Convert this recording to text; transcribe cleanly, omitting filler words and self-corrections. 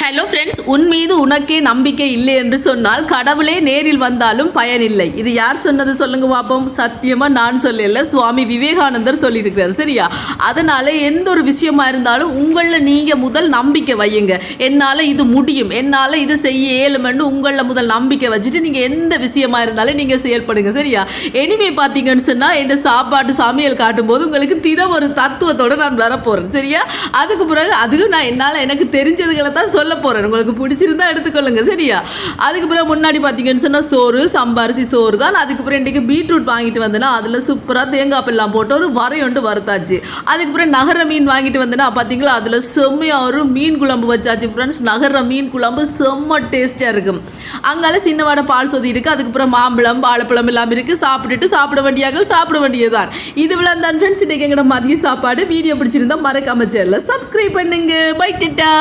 Hello friends, உன் மீது உனக்கே நம்பிக்கை இல்லை என்று சொன்னால் கடவுளே நேரில் வந்தாலும் பயனில்லை. இது யார் சொன்னது சொல்லுங்க பாப்போம். சத்தியமா நான் சொல்லல, சுவாமி விவேகானந்தர் சொல்லியிருக்கிறார். சரியா? அதனால எந்த ஒரு விஷயமா இருந்தாலும் உங்களில் நீங்க முதல் நம்பிக்கை வையுங்க. என்னால் இது முடியும், என்னால் இது செய்ய இயலுமென்று உங்களில் முதல் நம்பிக்கை வச்சுட்டு நீங்கள் எந்த விஷயமா இருந்தாலும் நீங்கள் செயல்படுங்க. சரியா? எனிவே பார்த்தீங்கன்னு சொன்னால் என் சாப்பாட்டு சமையல் காட்டும்போது உங்களுக்கு தினம் ஒரு தத்துவத்தோடு நான் வரப்போகிறேன். சரியா? அதுக்கு பிறகு அதுவும் நான் என்னால் எனக்கு தெரிஞ்சதுகளை தான் சொல்ல போகிறேன். உங்களுக்கு பிடிச்சிருந்தா எடுத்துக்கொள்ளுங்க. சரியா? அதுக்கு பிறகு முன்னாடி பார்த்தீங்கன்னு சொன்னால் சோறு, சம்பாரிசி சோறு தான். அதுக்கப்புறம் இன்றைக்கு பீட்ரூட் வாங்கிட்டு வந்தேன்னா அதில் சூப்பராக தேங்காய் எல்லாம் போட்டு ஒரு வரையொண்டு வறுத்தாச்சு. அதுக்கப்புறம் நகர மீன் வாங்கிட்டு வந்தேன்னா பார்த்தீங்களா அதில் செம்மையாக ஒரு மீன் குழம்பு வச்சாச்சு. ஃப்ரெண்ட்ஸ், நகர மீன் குழம்பு செம்ம டேஸ்ட்டாக இருக்கும். அங்கால சின்னவாட பால் சொதி இருக்குது. அதுக்கப்புறம் மாம்பழம், வாழைப்பழம் எல்லாம் இருக்குது. சாப்பிட்டுட்டு சாப்பிட வேண்டியதுதான். இது விழா தான் ஃப்ரெண்ட்ஸ். இன்றைக்கு எங்களோட மதிய சாப்பாடு. வீடியோ பிடிச்சிருந்தா மறக்காம சேனலை சப்ஸ்கிரைப் பண்ணுங்க. பை, டாடா.